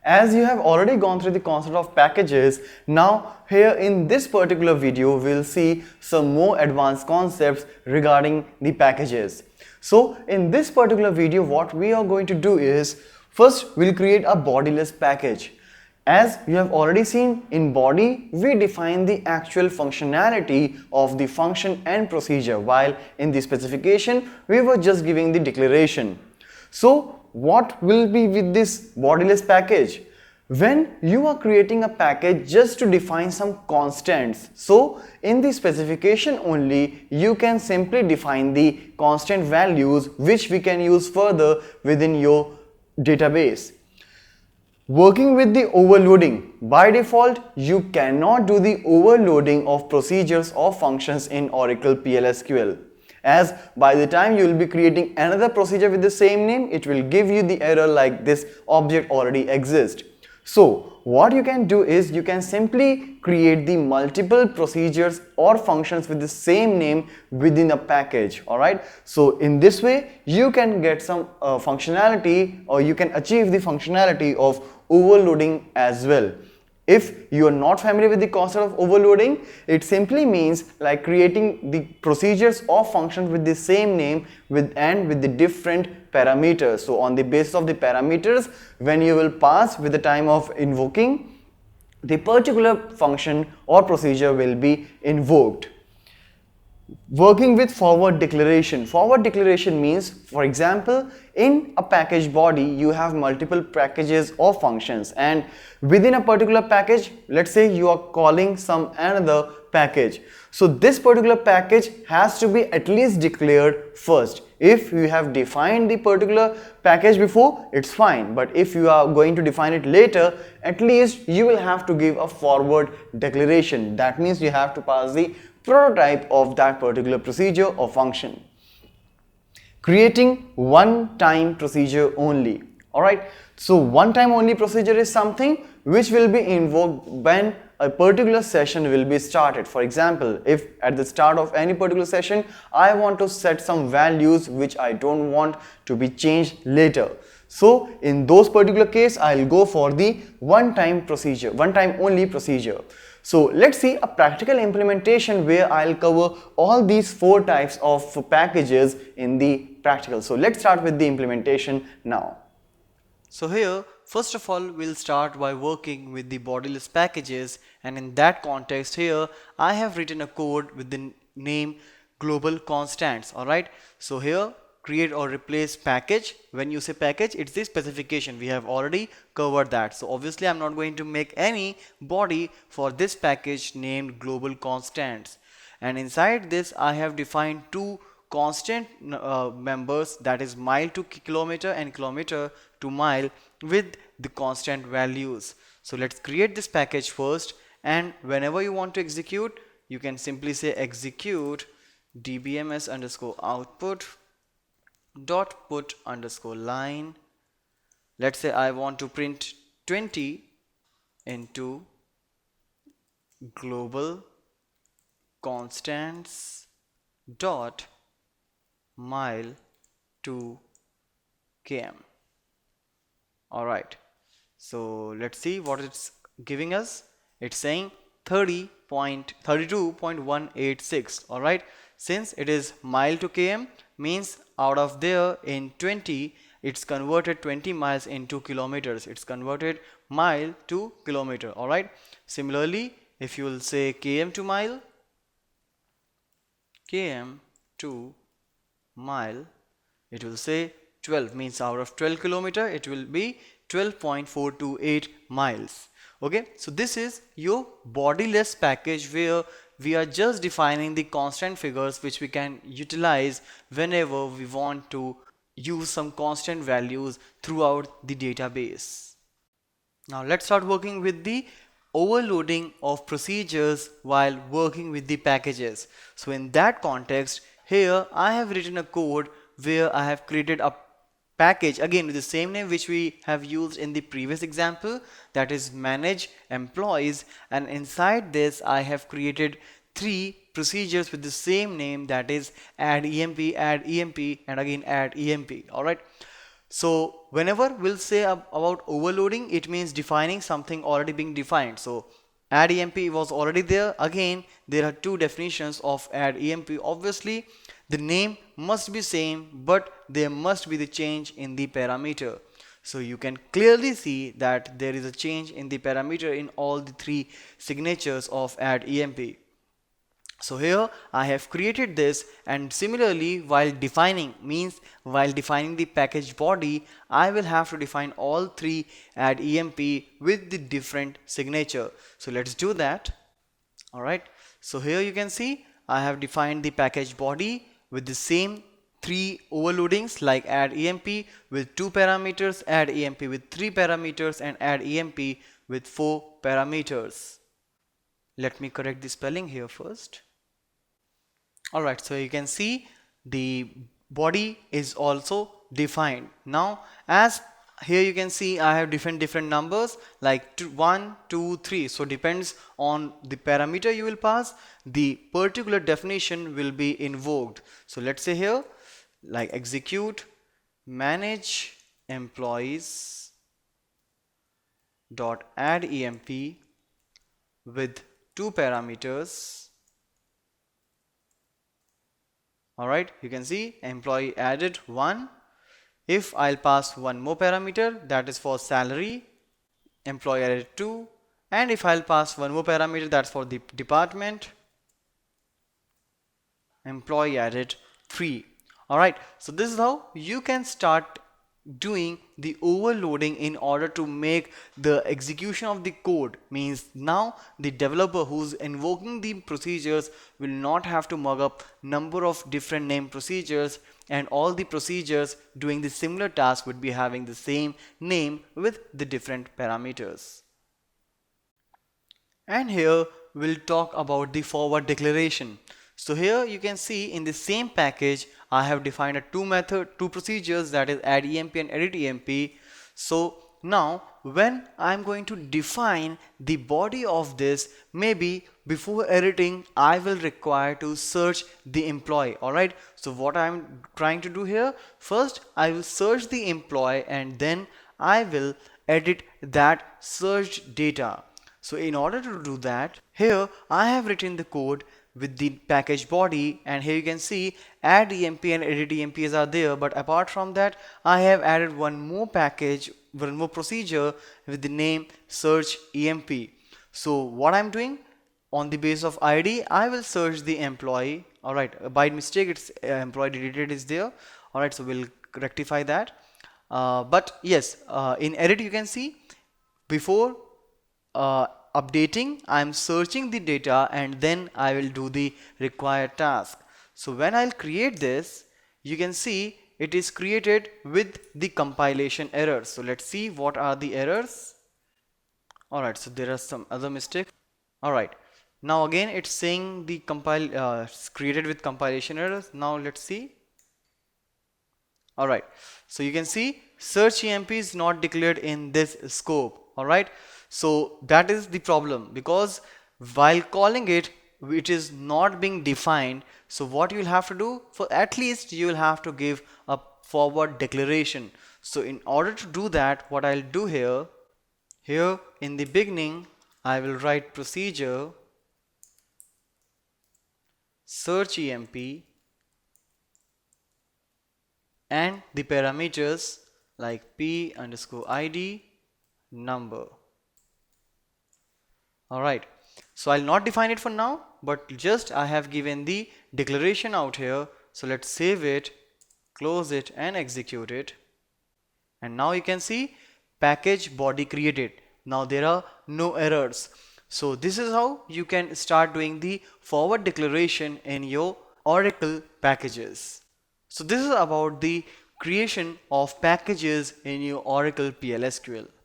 As you have already gone through the concept of packages, now here in this particular video we'll see some more advanced concepts regarding the packages. So in this particular video what we are going to do is, first we'll create a bodiless package. As you have already seen, in body we define the actual functionality of the function and procedure, while in the specification we were just giving the declaration. So what will be with this bodiless package? When you are creating a package just to define some constants, so in the specification only you can simply define the constant values which we can use further within your database. Working with the overloading, by default you cannot do the overloading of procedures or functions in Oracle PLSQL, as by the time you will be creating another procedure with the same name, it will give you the error like this object already exists. So what you can do is you can simply create the multiple procedures or functions with the same name within a package. Alright, so in this way you can get some functionality, or you can achieve the functionality of overloading as well. If you are not familiar with the concept of overloading, it simply means like creating the procedures or functions with the same name with the different parameters. So on the basis of the parameters, when you will pass with the time of invoking, the particular function or procedure will be invoked. Working with forward declaration. Forward declaration means, for example, in a package body you have multiple packages or functions, and within a particular package, let's say you are calling some another package. So this particular package has to be at least declared first. If you have defined the particular package before, it's fine, but if you are going to define it later, at least you will have to give a forward declaration. That means you have to pass the prototype of that particular procedure or function. Creating one-time procedure only. Alright, so one-time only procedure is something which will be invoked when a particular session will be started. For example, if at the start of any particular session I want to set some values which I don't want to be changed later, so in those particular case I'll go for the one-time procedure, one-time only procedure. So let's see a practical implementation where I'll cover all these 4 types of packages in the practical. So let's start with the implementation now. So here, first of all, we'll start by working with the bodiless packages, and in that context here, I have written a code with the name global constants. Alright, so here create or replace package. When you say package, it's the specification. We have already covered that. So obviously I'm not going to make any body for this package named global constants. And inside this I have defined 2 constant members, that is mile to kilometer and kilometer to mile, with the constant values. So let's create this package first, and whenever you want to execute, you can simply say execute dbms underscore output dot put underscore line. Let's say I want to print 20 into global constants dot mile to km. Alright, so let's see what it's giving us. It's saying 32.186. Alright, since it is mile to km, means out of there in 20 it's converted 20 miles into kilometers. It's converted mile to kilometer. Alright, similarly if you will say km to mile, km to mile, it will say 12, means out of 12 kilometer it will be 12.428 miles. Okay, so this is your bodiless package where we are just defining the constant figures which we can utilize whenever we want to use some constant values throughout the database. Now let's start working with the overloading of procedures while working with the packages. So in that context, here I have written a code where I have created a package again with the same name which we have used in the previous example, that is manage employees, and inside this I have created 3 procedures with the same name, that is add emp, and again add emp. Alright, So whenever we'll say about overloading, it means defining something already being defined. So add emp was already there. Again, there are two definitions of add emp. Obviously, the name must be same, but there must be the change in the parameter. So you can clearly see that there is a change in the parameter in all the three signatures of add emp. So here I have created this, and similarly while defining the package body, I will have to define all three add emp with the different signature. So let's do that. Alright, so here you can see I have defined the package body with the same three overloadings like add emp with two parameters, add emp with three parameters, and add emp with four parameters. Let me correct the spelling here first. Alright, so you can see the body is also defined. Now, as here you can see I have different numbers like 2, 1, 2, 3. So depends on the parameter you will pass, the particular definition will be invoked. So let's say here like execute manage employees dot add emp with two parameters. Alright, you can see employee added 1. If I'll pass one more parameter, that is for salary, employee added 2. And if I'll pass one more parameter, that's for the department, employee added 3. Alright, so this is how you can start doing the overloading in order to make the execution of the code. Means now the developer who's invoking the procedures will not have to mug up number of different name procedures, and all the procedures doing the similar task would be having the same name with the different parameters. And here we'll talk about the forward declaration. So here you can see in the same package I have defined a two procedures, that is add emp and edit emp. So now when I'm going to define the body of this, maybe before editing I will require to search the employee. Alright, so what I'm trying to do here, first I will search the employee and then I will edit that searched data. So in order to do that, here I have written the code with the package body, and here you can see add emp and edit emps are there, but apart from that I have added one more procedure with the name search emp. So what I'm doing, on the basis of ID I will search the employee. Alright, by mistake it's employee deleted is there. Alright, so we'll rectify that. But yes, in edit you can see before updating I'm searching the data and then I will do the required task. So when I'll create this, you can see it is created with the compilation errors. So let's see what are the errors. Alright, so there are some other mistakes. Alright, now again it's saying the created with compilation errors. Now let's see. Alright, so you can see search emp is not declared in this scope. Alright, so that is the problem, because while calling it, it is not being defined. So what you will have to do, for at least you will have to give a forward declaration. So in order to do that, what I'll do here in the beginning I will write procedure search emp and the parameters like p underscore id number. Alright, so I'll not define it for now, but just I have given the declaration out here. So let's save it, close it and execute it. And now you can see package body created. Now there are no errors. So this is how you can start doing the forward declaration in your Oracle packages. So this is about the creation of packages in your Oracle PLSQL.